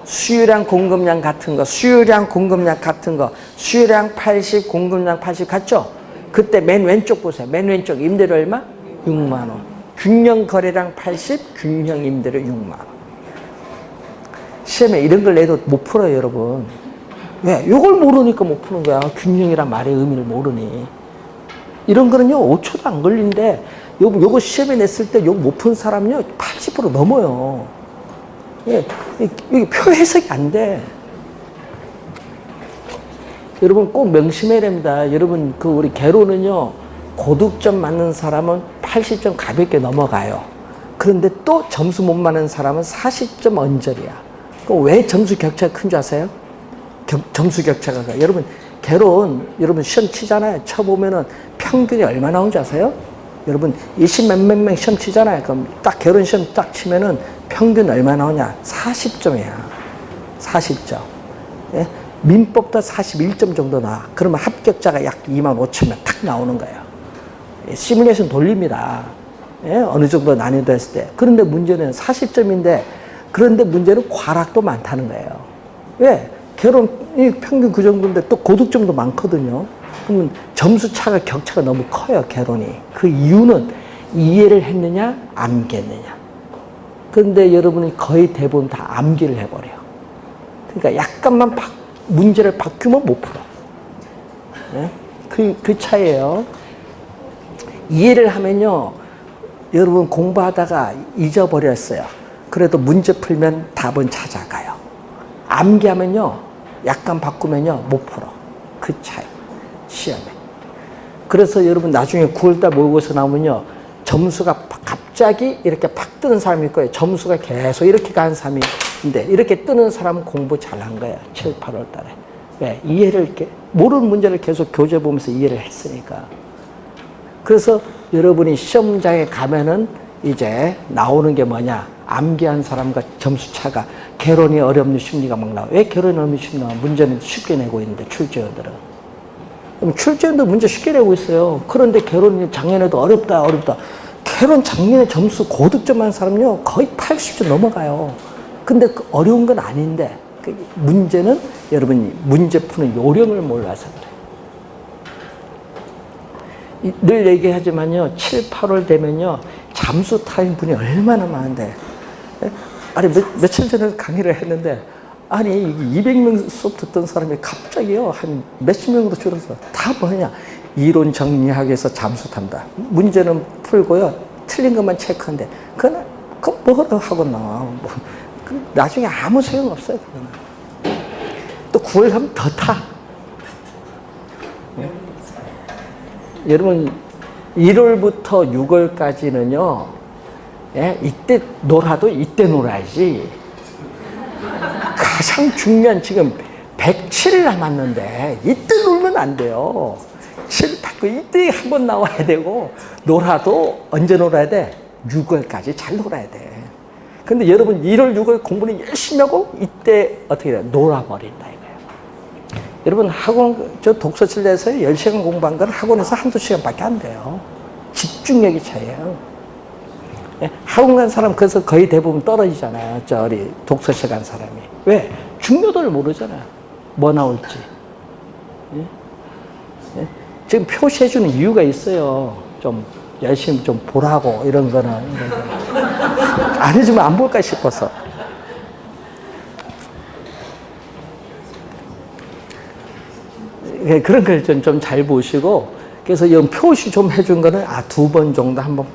수요량, 공급량 같은 거, 수요량, 공급량 같은 거, 수요량 80, 공급량 80 같죠? 그때 맨 왼쪽 보세요. 맨 왼쪽 임대료 얼마? 6만 원. 균형 거래량 80, 균형 임대료 6만 원. 시험에 이런 걸 내도 못 풀어요, 여러분. 왜? 이걸 모르니까 못 푸는 거야. 균형이란 말의 의미를 모르니. 이런 거는요, 5초도 안 걸리는데, 요거 시험에 냈을 때 요거 못 푼 사람은요, 80% 넘어요. 예, 이게 표 해석이 안 돼. 여러분 꼭 명심해야 됩니다. 여러분, 우리 개로는요, 고득점 맞는 사람은 80점 가볍게 넘어가요. 그런데 또 점수 못 맞는 사람은 40점 언저리야. 그럼 왜 점수 격차가 큰 줄 아세요? 점수 격차가. 여러분, 개론, 여러분 시험 치잖아요. 쳐보면은 평균이 얼마 나온 줄 아세요? 여러분, 20 몇몇 명 시험 치잖아요. 그럼 딱 개론 시험 딱 치면은 평균 얼마 나오냐? 40점이야. 40점. 예? 민법도 41점 정도 나와. 그러면 합격자가 약 25,000명 탁 나오는 거예요. 예, 시뮬레이션 돌립니다. 예? 어느 정도 난이도 했을 때. 그런데 문제는 40점인데, 그런데 문제는 과락도 많다는 거예요. 왜? 개론이 평균 그 정도인데 또 고득점도 많거든요. 그러면 점수 차가, 격차가 너무 커요, 개론이. 그 이유는 이해를 했느냐, 암기했느냐. 그런데 여러분이 거의 대부분 다 암기를 해버려요. 그러니까 약간만 문제를 바꾸면 못 풀어. 네? 그 차이예요. 이해를 하면요, 여러분 공부하다가 잊어버렸어요. 그래도 문제 풀면 답은 찾아가요. 암기하면요, 약간 바꾸면요, 못 풀어. 그 차이. 시험에. 그래서 여러분 나중에 9월달 모의고사 나오면요, 점수가 갑자기 이렇게 팍 뜨는 사람이 있고요. 점수가 계속 이렇게 가는 사람이 있는데, 이렇게 뜨는 사람은 공부 잘한 거예요. 7, 8월 달에. 왜? 이해를 이렇게, 모르는 문제를 계속 교재 보면서 이해를 했으니까. 그래서 여러분이 시험장에 가면은 이제 나오는 게 뭐냐? 암기한 사람과 점수 차가, 개론이 어렵는 심리가 막 나와. 왜 개론이 어렵는 심리가 나와? 문제는 쉽게 내고 있는데, 출제원들은. 그럼 출제원도 문제 쉽게 내고 있어요. 그런데 개론이 작년에도 어렵다. 개론 작년에 점수 고득점한 사람은요, 거의 80점 넘어가요. 근데 어려운 건 아닌데, 문제는 여러분이 문제 푸는 요령을 몰라서 그래요. 늘 얘기하지만요, 7, 8월 되면요, 잠수 타인 분이 얼마나 많은데. 아니, 며칠 전에 강의를 했는데, 아니, 200명 수업 듣던 사람이 갑자기요, 한 몇십 명으로 줄어서, 다 뭐냐? 이론 정리하기 위해서 잠수 탄다. 문제는 풀고요, 틀린 것만 체크한데, 그건 뭐라 하고 나와. 나중에 아무 소용 없어요, 그거는. 또 9월 가면 더 타. 예? 여러분, 1월부터 6월까지는요, 예? 이때 놀아도 이때 놀아야지. 가장 중요한 지금 107일 남았는데, 이때 놀면 안 돼요. 7, 8, 이때 한번 나와야 되고, 놀아도 언제 놀아야 돼? 6월까지 잘 놀아야 돼. 근데 여러분 1월, 6월 공부는 열심히 하고 이때 어떻게 돼요? 놀아버린다 이거예요. 여러분 학원, 저 독서실에서 10시간 공부한 건 학원에서 한두 시간밖에 안 돼요. 집중력이 차이에요. 예? 학원 간 사람 그래서 거의 대부분 떨어지잖아요. 저리 독서실 간 사람이. 왜? 중요도를 모르잖아요. 뭐 나올지. 예? 예? 지금 표시해주는 이유가 있어요. 좀 열심히 좀 보라고 이런 거는. 안 해주면 안 볼까 싶어서. 그런 걸 좀 잘 보시고, 그래서 이 표시 좀 해준 거는 2번 정도 한번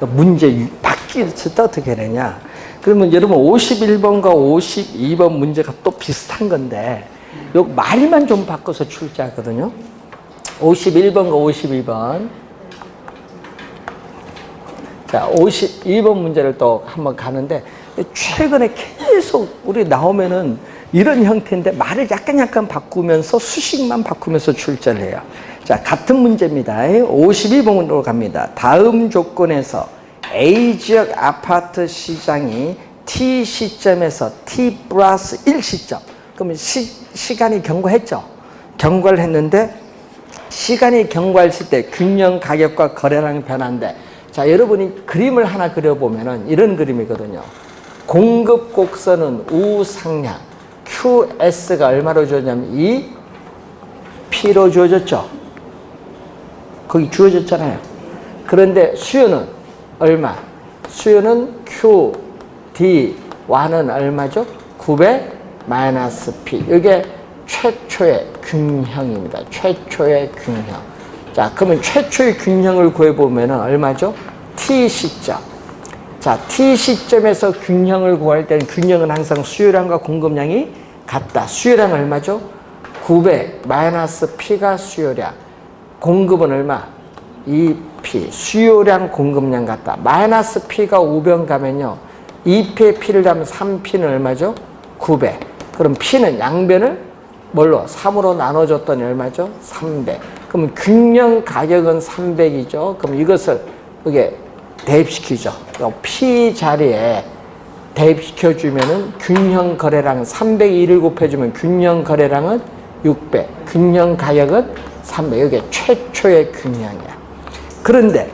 문제 바뀔 때 어떻게 되냐. 그러면 여러분 51번과 52번 문제가 또 비슷한 건데, 요 말만 좀 바꿔서 출제하거든요. 51번과 52번. 자, 52번 문제를 또 한번 가는데, 최근에 계속 우리 나오면은 이런 형태인데 말을 약간 바꾸면서 수식만 바꾸면서 출제를 해요. 자, 같은 문제입니다. 52번으로 갑니다. 다음 조건에서 A 지역 아파트 시장이 T 시점에서 T 플러스 1 시점. 그러면 시간이 경과했죠? 경과를 했는데, 시간이 경과했을 때 균형 가격과 거래량이 변화인데, 자, 여러분이 그림을 하나 그려보면은 이런 그림이거든요. 공급 곡선은 우상향, QS가 얼마로 주어졌냐면 2P로 주어졌죠. 거기 주어졌잖아요. 그런데 수요는 얼마? 수요는 Q, D, Y는 얼마죠? 900 마이너스 P. 이게 최초의 균형입니다. 최초의 균형. 자, 그러면 최초의 균형을 구해보면 얼마죠? T 시점. 자, T 시점에서 균형을 구할 때는 균형은 항상 수요량과 공급량이 같다. 수요량 얼마죠? 900 마이너스 P가 수요량. 공급은 얼마? 2P. 수요량 공급량 같다. 마이너스 P가 5병 가면요. 2P에 P를 담으면 3P는 얼마죠? 900. 그럼 P는 양변을 뭘로? 3으로 나눠줬더니 얼마죠? 300. 그럼 균형 가격은 300이죠. 그럼 이것을 이게 대입시키죠. P 자리에 대입시켜주면은 균형 거래량은 301을 곱해주면 균형 거래량은 600. 균형 가격은 300. 이게 최초의 균형이야. 그런데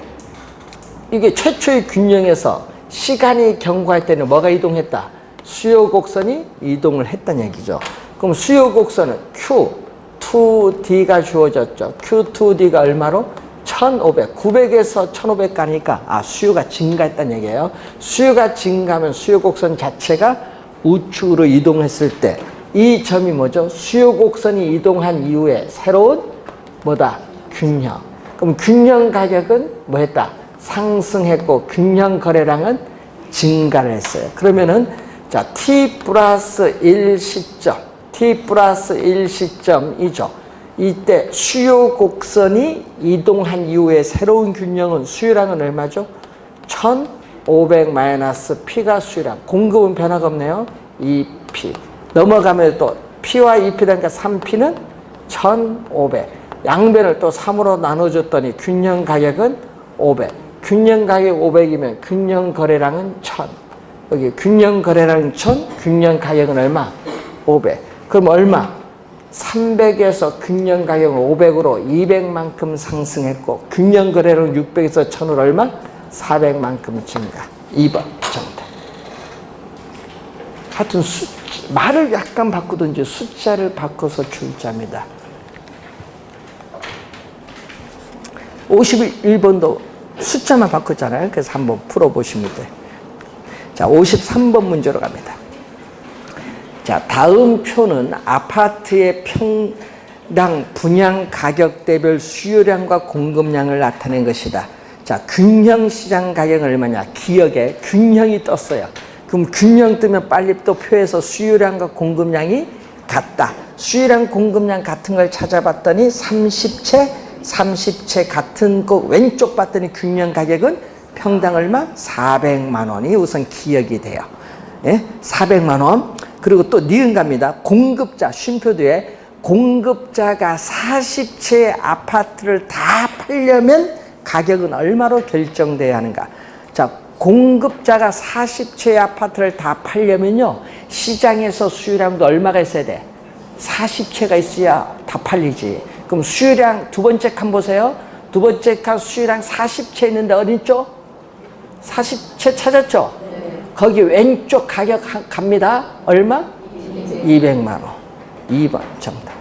이게 최초의 균형에서 시간이 경과할 때는 뭐가 이동했다? 수요 곡선이 이동을 했다는 얘기죠. 그럼 수요 곡선은 Q2D가 주어졌죠. Q2D가 얼마로? 1500. 900에서 1500 가니까 수요가 증가했다는 얘기예요. 수요가 증가하면 수요 곡선 자체가 우측으로 이동했을 때 이 점이 뭐죠? 수요 곡선이 이동한 이후에 새로운 뭐다? 균형. 그럼 균형 가격은 뭐 했다? 상승했고 균형 거래량은 증가를 했어요. 그러면은 자, T 플러스 1 시점, T 플러스 1 시점이죠. 이때 수요 곡선이 이동한 이후에 새로운 균형은 수요량은 얼마죠? 1500 마이너스 P가 수요량. 공급은 변화가 없네요. 2P. 넘어가면 또 P와 2P 되니까 3P는 1500. 양변을 또 3으로 나눠줬더니 균형 가격은 500. 균형 가격 500이면 균형 거래량은 1000. 여기 균형 거래량은 1000, 균형 가격은 얼마? 500. 그럼 얼마? 300에서 균형 가격은 500으로 200만큼 상승했고 균형 거래량은 600에서 1000으로 얼마? 400만큼 증가. 2번 정답. 하여튼 말을 약간 바꾸든지 숫자를 바꿔서 출자입니다. 51번도 숫자만 바꿨잖아요. 그래서 한번 풀어보시면 돼요. 자, 53번 문제로 갑니다. 자, 다음 표는 아파트의 평당 분양 가격대별 수요량과 공급량을 나타낸 것이다. 자, 균형 시장 가격은 얼마냐? 기억에 균형이 떴어요. 그럼 균형 뜨면 빨리 또 표에서 수요량과 공급량이 같다. 수요량 공급량 같은 걸 찾아봤더니 30채 같은 거 왼쪽 봤더니 균형 가격은 평당 얼마? 400만 원이 우선 기억이 돼요. 예? 400만 원. 그리고 또 니은 갑니다. 공급자, 쉼표 뒤에 공급자가 40채의 아파트를 다 팔려면 가격은 얼마로 결정돼야 하는가? 자, 공급자가 40채의 아파트를 다 팔려면요, 시장에서 수요량도 얼마가 있어야 돼? 40채가 있어야 다 팔리지. 그럼 수요량 두 번째 칸 보세요. 두 번째 칸 수요량 40채 있는데 어디 있죠? 40채 찾았죠? 거기 왼쪽 가격 갑니다. 얼마? 200만 원. 2번 정답.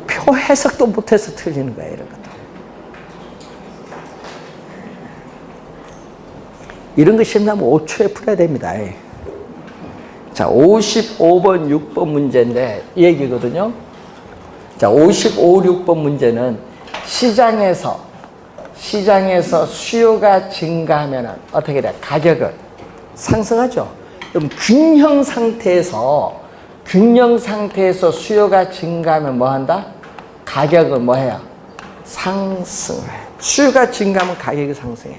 표 해석도 못해서 틀리는 거예요. 이런 것도. 이런 거 시험 나면 5초에 풀어야 됩니다. 자, 55번, 6번 문제인데 이 얘기거든요. 자, 55, 6번 문제는 시장에서 수요가 증가하면 어떻게 돼? 가격은 상승하죠. 그럼 균형 상태에서 수요가 증가하면 뭐 한다? 가격은 뭐 해요? 상승해. 수요가 증가하면 가격이 상승해.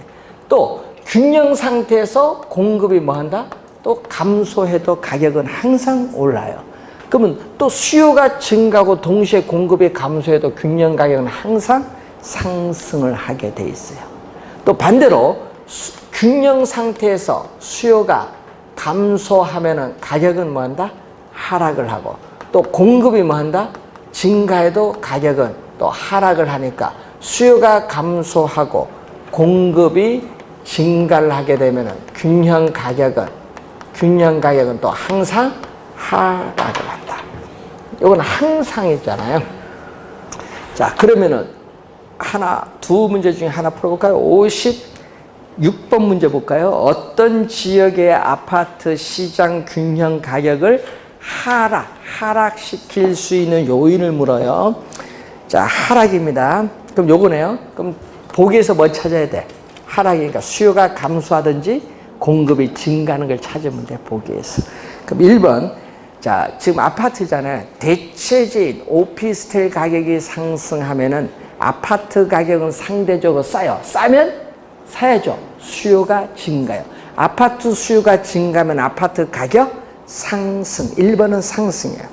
또 균형 상태에서 공급이 뭐 한다? 또 감소해도 가격은 항상 올라요. 그러면 또 수요가 증가하고 동시에 공급이 감소해도 균형 가격은 항상 상승을 하게 돼 있어요. 또 반대로 균형 상태에서 수요가 감소하면은 가격은 뭐 한다? 하락을 하고, 또 공급이 뭐 한다? 증가해도 가격은 또 하락을 하니까 수요가 감소하고 공급이 증가를 하게 되면은 균형 가격은 또 항상 하락을 한다. 이건 항상 있잖아요. 자, 그러면은 두 문제 중에 하나 풀어볼까요? 6번 문제 볼까요? 어떤 지역의 아파트 시장 균형 가격을 하락시킬 수 있는 요인을 물어요. 자, 하락입니다. 그럼 요거네요. 그럼 보기에서 뭐 찾아야 돼? 하락이니까 수요가 감소하든지 공급이 증가하는 걸 찾으면 돼, 보기에서. 그럼 1번. 자, 지금 아파트잖아요. 대체적인 오피스텔 가격이 상승하면은 아파트 가격은 상대적으로 싸요. 싸면 사야죠. 수요가 증가요. 아파트 수요가 증가하면 아파트 가격 상승. 1번은 상승이에요.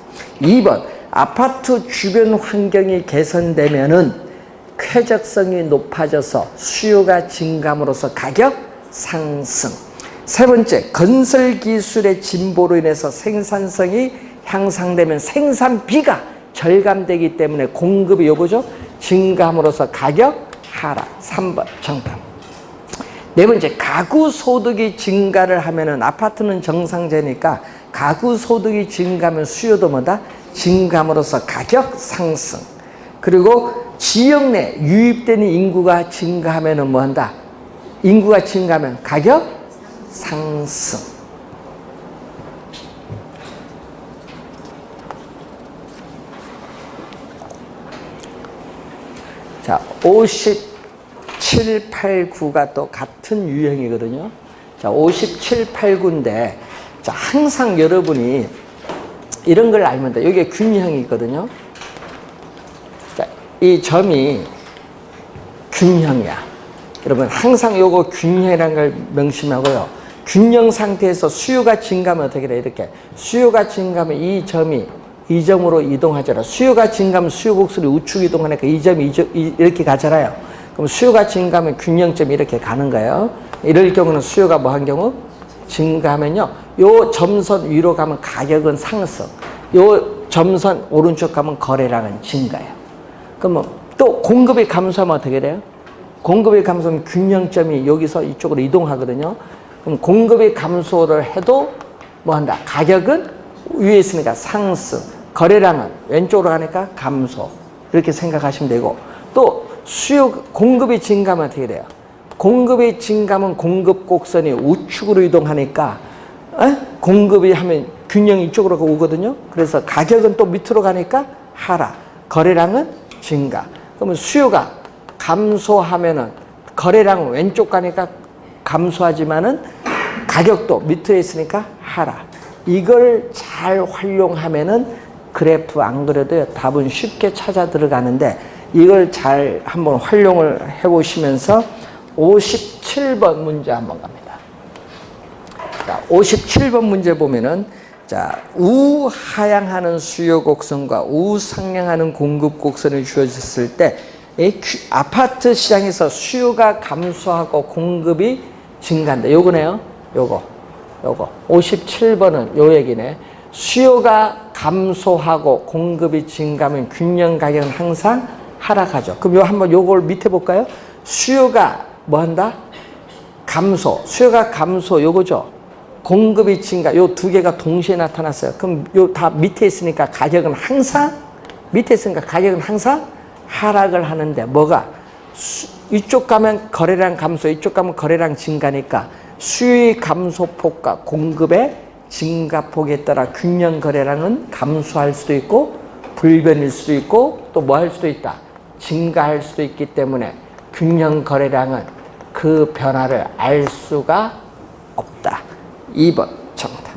2번. 아파트 주변 환경이 개선되면은 쾌적성이 높아져서 수요가 증감으로써 가격 상승. 세 번째, 건설 기술의 진보로 인해서 생산성이 향상되면 생산비가 절감되기 때문에 공급이 요거죠. 증감으로써 가격 하락. 3번 정답. 네 번째, 가구 소득이 증가를 하면은 아파트는 정상제니까 가구 소득이 증가하면 수요도 뭐다? 증감으로써 가격 상승. 그리고 지역 내 유입되는 인구가 증가하면은 뭐 한다? 인구가 증가하면 가격 상승. 자, 57, 8, 9가 또 같은 유형이거든요. 자, 57, 8, 9인데, 자, 항상 여러분이 이런 걸 알면 돼. 여기에 균형이 있거든요. 자, 이 점이 균형이야. 여러분, 항상 요거 균형이라는 걸 명심하고요. 균형 상태에서 수요가 증가하면 어떻게 돼? 이렇게. 수요가 증가하면 이 점이 이 점으로 이동하잖아. 수요가 증가하면 수요 곡선이 우측 이동하니까 이 점이 이렇게 가잖아요. 그럼 수요가 증가하면 균형점이 이렇게 가는 거예요. 이럴 경우는 수요가 뭐 한 경우? 증가하면요. 요 점선 위로 가면 가격은 상승. 요 점선 오른쪽 가면 거래량은 증가해요. 그러면 또 공급이 감소하면 어떻게 돼요? 공급이 감소하면 균형점이 여기서 이쪽으로 이동하거든요. 그럼 공급이 감소를 해도 뭐 한다? 가격은 위에 있으니까 상승. 거래량은 왼쪽으로 가니까 감소. 이렇게 생각하시면 되고, 또 공급이 증가하면 어떻게 돼요? 공급이 증가하면 공급 곡선이 우측으로 이동하니까 공급이 하면 균형이 이쪽으로 오거든요. 그래서 가격은 또 밑으로 가니까 하락. 거래량은 증가. 그러면 수요가 감소하면은 거래량은 왼쪽 가니까 감소하지만은 가격도 밑에 있으니까 하락. 이걸 잘 활용하면은 그래프 안 그래도 답은 쉽게 찾아 들어가는데, 이걸 잘 한번 활용을 해보시면서 57번 문제 한번 갑니다. 자, 57번 문제 보면은, 자, 우하향하는 수요 곡선과 우상향하는 공급 곡선이 주어졌을 때, 이 아파트 시장에서 수요가 감소하고 공급이 증가한다. 요거네요. 요거. 57번은 요 얘기네. 수요가 감소하고 공급이 증가하면 균형 가격은 항상 하락하죠. 그럼 한번 요걸 밑에 볼까요? 수요가 뭐 한다? 감소. 수요가 감소 요거죠. 공급이 증가. 요 두 개가 동시에 나타났어요. 그럼 요 다 밑에 있으니까 가격은 항상 하락을 하는데, 뭐가? 이쪽 가면 거래량 감소, 이쪽 가면 거래량 증가니까 수요의 감소폭과 공급의 증가폭에 따라 균형 거래량은 감소할 수도 있고 불변일 수도 있고 또 뭐 할 수도 있다. 증가할 수도 있기 때문에 균형 거래량은 그 변화를 알 수가 없다. 2번 정답.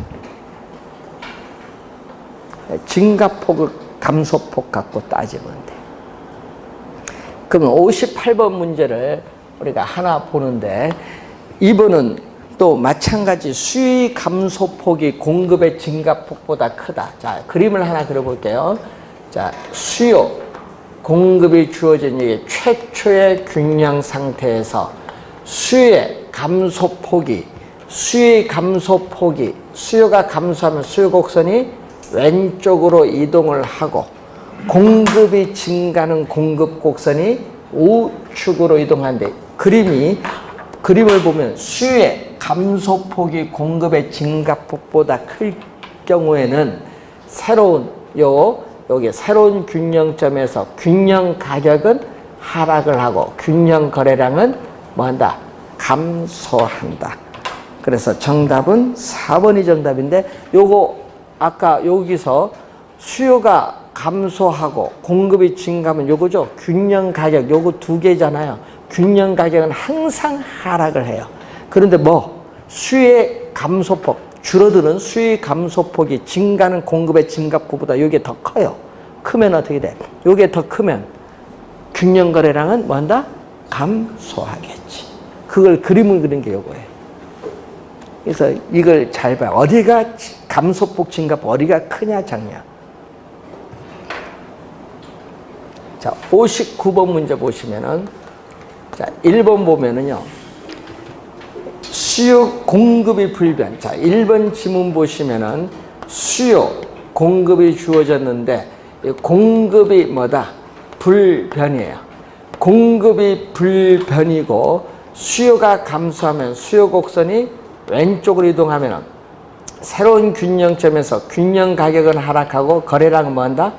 증가폭을 감소폭 갖고 따지면 돼. 그러면 58번 문제를 우리가 하나 보는데, 2번은 또 마찬가지 수요 감소폭이 공급의 증가폭보다 크다. 자, 그림을 하나 그려볼게요. 자, 수요, 공급이 주어진 이 최초의 균형 상태에서 수요의 감소폭이, 수요가 감소하면 수요 곡선이 왼쪽으로 이동을 하고, 공급이 증가하는 공급 곡선이 우측으로 이동하는데, 그림을 보면 수요의 감소폭이 공급의 증가폭보다 클 경우에는 여기 새로운 균형점에서 균형 가격은 하락을 하고 균형 거래량은 뭐 한다? 감소한다. 그래서 정답은 4번이 정답인데 요거 아까 여기서 수요가 감소하고 공급이 증가하면 요거죠. 균형 가격 요거 두 개잖아요. 균형 가격은 항상 하락을 해요. 그런데 수요의 감소폭, 줄어드는 수요의 감소폭이 증가하는 공급의 증가폭보다 요게 더 커요. 크면 어떻게 돼? 요게 더 크면 균형 거래량은 뭐한다? 감소하겠지. 그걸 그림을 그린 게 요거예요. 그래서 이걸 잘 봐요. 어디가 감소폭 증가폭, 어디가 크냐 작냐. 자, 59번 문제 보시면은, 자, 1번 보면은요, 수요 공급이 불변. 자, 1번 지문 보시면은, 수요 공급이 주어졌는데, 공급이 뭐다? 불변이에요. 공급이 불변이고, 수요가 감소하면 수요 곡선이 왼쪽으로 이동하면은, 새로운 균형점에서 균형 가격은 하락하고, 거래량은 뭐한다?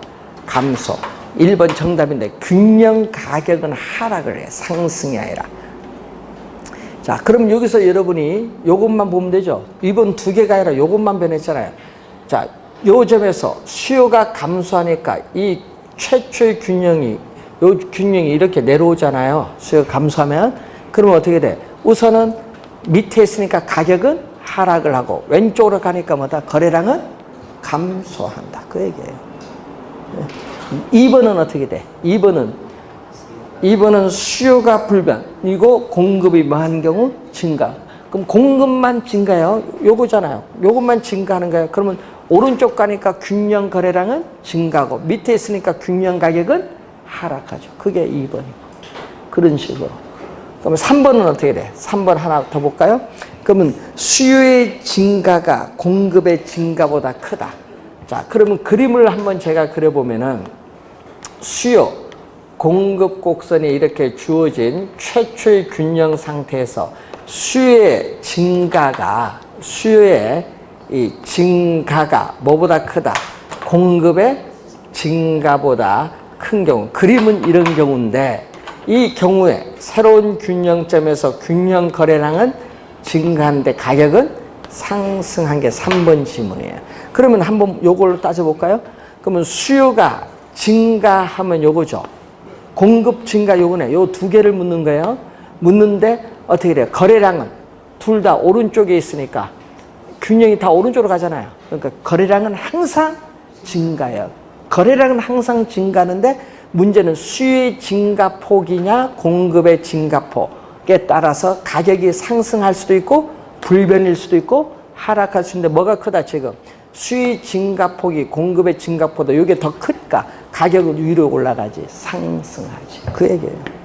감소. 1번 정답인데 균형 가격은 하락을 해. 상승이 아니라. 자, 그럼 여기서 여러분이 요것만 보면 되죠. 이번 두 개가 아니라 요것만 변했잖아요. 자, 요 점에서 수요가 감소하니까 이 최초의 균형이 이렇게 내려오잖아요. 수요가 감소하면. 그러면 어떻게 돼? 우선은 밑에 있으니까 가격은 하락을 하고 왼쪽으로 가니까 뭐다? 거래량은 감소한다. 그 얘기예요. 2번은 어떻게 돼? 2번은 수요가 불변이고 공급이 뭐하는 경우? 증가. 그럼 공급만 증가해요? 요거잖아요. 요것만 증가하는 거예요. 그러면 오른쪽 가니까 균형 거래량은 증가하고 밑에 있으니까 균형 가격은 하락하죠. 그게 2번이고. 그런 식으로. 그러면 3번은 어떻게 돼? 3번 하나 더 볼까요? 그러면 수요의 증가가 공급의 증가보다 크다. 자, 그러면 그림을 한번 제가 그려보면은 수요, 공급 곡선이 이렇게 주어진 최초의 균형 상태에서 수요의 이 증가가 뭐보다 크다? 공급의 증가보다 큰 경우. 그림은 이런 경우인데 이 경우에 새로운 균형점에서 균형 거래량은 증가하는데 가격은 상승한 게 3번 지문이에요. 그러면 한번 요걸로 따져볼까요? 그러면 수요가 증가하면 요거죠. 공급 증가 요거네. 요 두 개를 묻는 거예요. 묻는데 어떻게 돼요? 거래량은 둘 다 오른쪽에 있으니까 균형이 다 오른쪽으로 가잖아요. 그러니까 거래량은 항상 증가해요. 거래량은 항상 증가하는데 문제는 수요의 증가폭이냐 공급의 증가폭에 따라서 가격이 상승할 수도 있고 불변일 수도 있고 하락할 수 있는데 뭐가 크다 지금? 수요 증가폭이 공급의 증가폭보다 이게 더 크니까 가격은 위로 올라가지 상승하지. 그 얘기예요.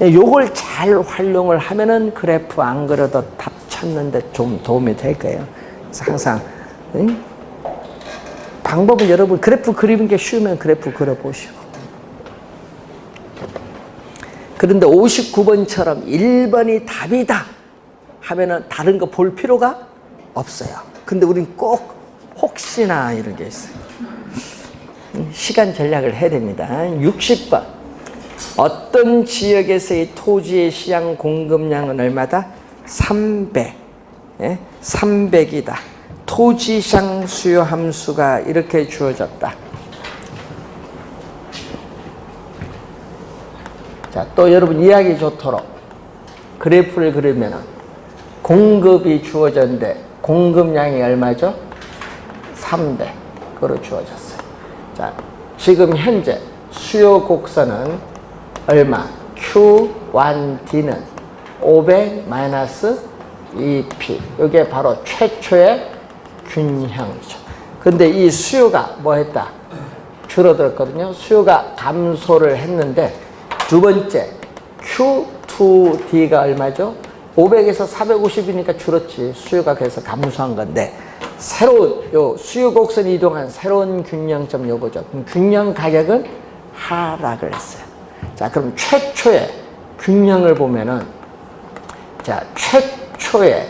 요걸 잘 활용을 하면은 그래프 안 그려도 답 찾는데 좀 도움이 될 거예요. 그래서 항상 방법은 여러분 그래프 그리는 게 쉬우면 그래프 그려보시고. 그런데 59번처럼 1번이 답이다 하면은 다른 거 볼 필요가 없어요. 근데 우린 꼭 혹시나 이런 게 있어요. 시간 전략을 해야 됩니다. 60번. 어떤 지역에서의 토지의 시장 공급량은 얼마다? 300. 300이다. 토지시장 수요 함수가 이렇게 주어졌다. 자, 또 여러분 이해하기 좋도록 그래프를 그리면은 공급이 주어졌는데 공급량이 얼마죠? 300으로 주어졌어요. 자, 지금 현재 수요 곡선은 얼마? Q1D는 500-2P. 이게 바로 최초의 균형이죠. 근데 이 수요가 뭐 했다? 줄어들었거든요. 수요가 감소를 했는데 두 번째 Q2D가 얼마죠? 500에서 450이니까 줄었지. 수요가 그래서 감소한 건데 새로운 요 수요 곡선이 이동한 새로운 균형점 요거죠. 그럼 균형 가격은 하락을 했어요. 자, 그럼 최초의 균형을 보면은 자, 최초의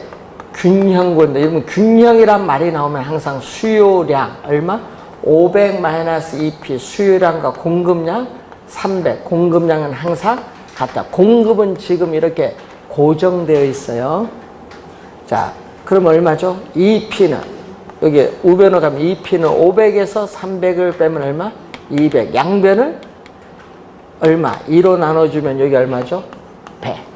균형군데 여러분 균형이란 말이 나오면 항상 수요량 얼마? 500-2P 수요량과 공급량 300. 공급량은 항상 같다. 공급은 지금 이렇게 고정되어 있어요. 자, 그럼 얼마죠? 2P는 여기 우변으로 가면 2P는 500에서 300을 빼면 얼마? 200. 양변을 얼마? 2로 나눠주면 여기 얼마죠? 100.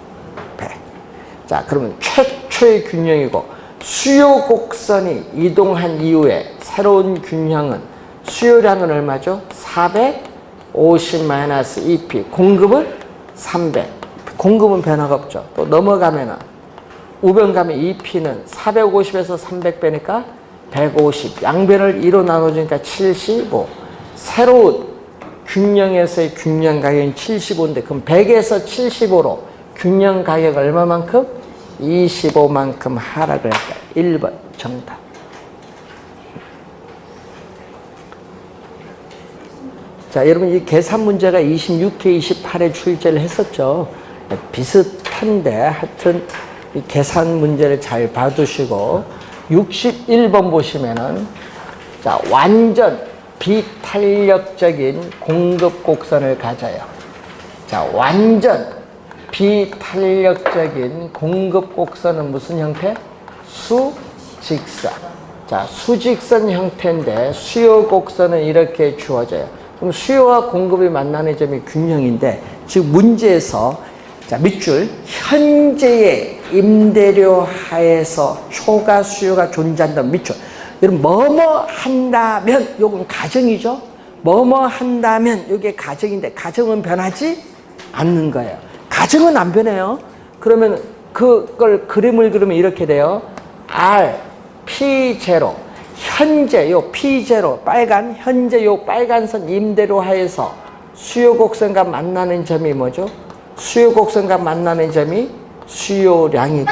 자, 그러면 최초의 균형이고 수요 곡선이 이동한 이후에 새로운 균형은 수요량은 얼마죠? 450-2P. 공급은 300. 공급은 변화가 없죠. 또 넘어가면은 우변 가면 2P는 450에서 300 빼니까 150. 양변을 2로 나눠주니까 75. 새로운 균형에서의 균형 가격은 75인데 그럼 100에서 75로 균형 가격 얼마만큼? 25만큼 하락을 했다. 1번 정답. 자, 여러분 이 계산 문제가 26회, 28회 출제를 했었죠. 비슷한데 하여튼 이 계산 문제를 잘 봐두시고 61번 보시면은 자, 완전 비탄력적인 공급 곡선을 가져요. 자, 완전 비탄력적인 공급 곡선은 무슨 형태? 수직선. 자, 수직선 형태인데 수요 곡선은 이렇게 주어져요. 그럼 수요와 공급이 만나는 점이 균형인데 지금 문제에서 자, 밑줄 현재의 임대료 하에서 초과 수요가 존재한다는 밑줄. 여러분 뭐뭐 한다면 요건 가정이죠. 뭐뭐 한다면 이게 가정인데 가정은 변하지 않는 거예요. 가정은 안 변해요. 그러면 그걸 그림을 그리면 이렇게 돼요. R, P0 현재 요 P0 빨간 현재 요 빨간선 임대료 하에서 수요 곡선과 만나는 점이 뭐죠? 수요 곡선과 만나는 점이 수요량이고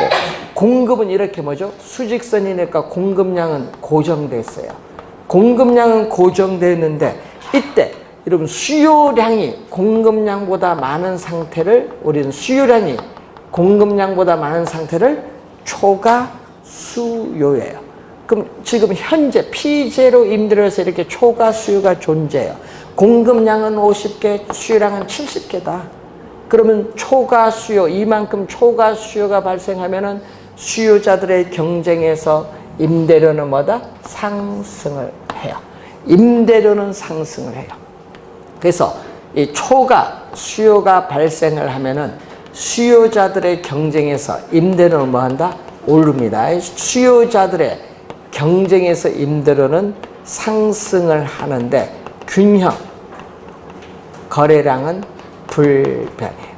공급은 이렇게 뭐죠? 수직선이니까 공급량은 고정됐어요. 공급량은 고정됐는데 이때 여러분 수요량이 공급량보다 많은 상태를 우리는 수요량이 공급량보다 많은 상태를 초과 수요예요. 그럼 지금 현재 P0 임대료에서 이렇게 초과 수요가 존재해요. 공급량은 50개, 수요량은 70개다. 그러면 초과 수요, 이만큼 초과 수요가 발생하면은 수요자들의 경쟁에서 임대료는 뭐다? 상승을 해요. 임대료는 상승을 해요. 그래서 이 초과 수요가 발생을 하면은 수요자들의 경쟁에서 임대료는 뭐 한다? 오릅니다. 수요자들의 경쟁에서 임대료는 상승을 하는데 균형, 거래량은 불변이에요.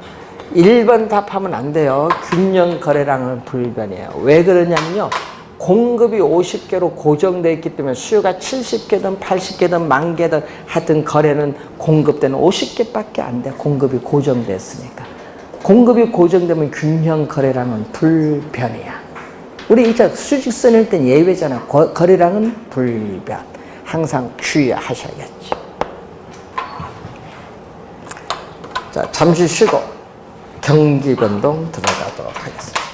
1번 답하면 안 돼요. 균형 거래량은 불변이에요. 왜 그러냐면요. 공급이 50개로 고정되어 있기 때문에 수요가 70개든 80개든 10,000개든 하여튼 거래는 공급 때는 50개밖에 안 돼. 공급이 고정됐으니까. 공급이 고정되면 균형 거래량은 불변이야. 우리 이제 수직선일 땐 예외잖아. 거래량은 불변. 항상 주의하셔야겠지. 자, 잠시 쉬고 경기 변동 들어가도록 하겠습니다.